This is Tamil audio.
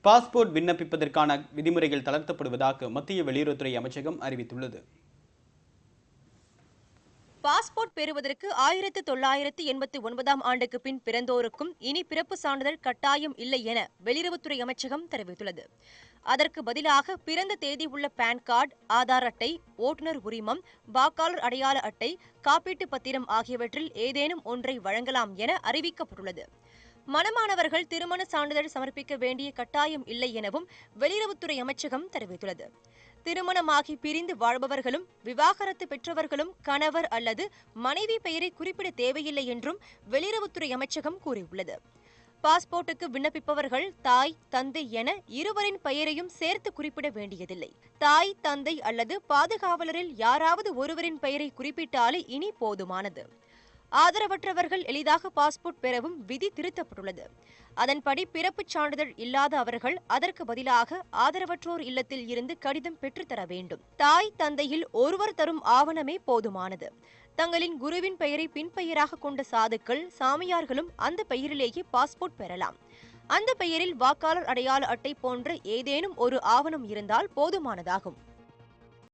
பாஸ்போர்ட் விண்ணப்பிப்பதற்கான விதிமுறைகள் தளர்த்தப்படுவதாக மத்திய வெளியுறவுத்துறை அமைச்சகம் அறிவித்துள்ளது. பாஸ்போர்ட் பெறுவதற்கு 1989 ஆண்டுக்கு பின் பிறந்தோருக்கும் இனி பிறப்பு சான்றிதழ் கட்டாயம் இல்லை என வெளியுறவுத்துறை அமைச்சகம் தெரிவித்துள்ளது. அதற்கு பதிலாக பிறந்த தேதி உள்ள பான் கார்டு, ஆதார் அட்டை, ஓட்டுநர் உரிமம், வாக்காளர் அடையாள அட்டை, காப்பீட்டு பத்திரம் ஆகியவற்றில் ஏதேனும் ஒன்றை வழங்கலாம் என அறிவிக்கப்பட்டுள்ளது. மணமானவர்கள் திருமண சான்றிதழ் சமர்ப்பிக்க வேண்டிய கட்டாயம் இல்லை எனவும் வெளியுறவுத்துறை அமைச்சகம் தெரிவித்துள்ளது. திருமணமாகி பிரிந்து வாழ்பவர்களும் விவாகரத்து பெற்றவர்களும் கணவர் அல்லது மனைவி பெயரை குறிப்பிட தேவையில்லை என்றும் வெளியுறவுத்துறை அமைச்சகம் கூறியுள்ளது. பாஸ்போர்ட்டுக்கு விண்ணப்பிப்பவர்கள் தாய், தந்தை என இருவரின் பெயரையும் சேர்த்து குறிப்பிட வேண்டியதில்லை. தாய், தந்தை அல்லது பாதுகாவலரில் யாராவது ஒருவரின் பெயரை குறிப்பிட்டாலே இனி போதுமானது. ஆதரவற்றவர்கள் எளிதாக பாஸ்போர்ட் பெறவும் விதி திருத்தப்பட்டுள்ளது. அதன்படி பிறப்புச் சான்றிதழ் இல்லாத அவர்கள் அதற்கு பதிலாக ஆதரவற்றோர் இல்லத்தில் இருந்து கடிதம் பெற்றுத்தர வேண்டும். தாய், தந்தையில் ஒருவர் தரும் ஆவணமே போதுமானது. தங்களின் குருவின் பெயரை பின்பெயராக கொண்ட சாதுக்கள், சாமியார்களும் அந்த பெயரிலேயே பாஸ்போர்ட் பெறலாம். அந்த பெயரில் வாக்காளர் அடையாள அட்டை போன்ற ஏதேனும் ஒரு ஆவணம் இருந்தால் போதுமானதாகும்.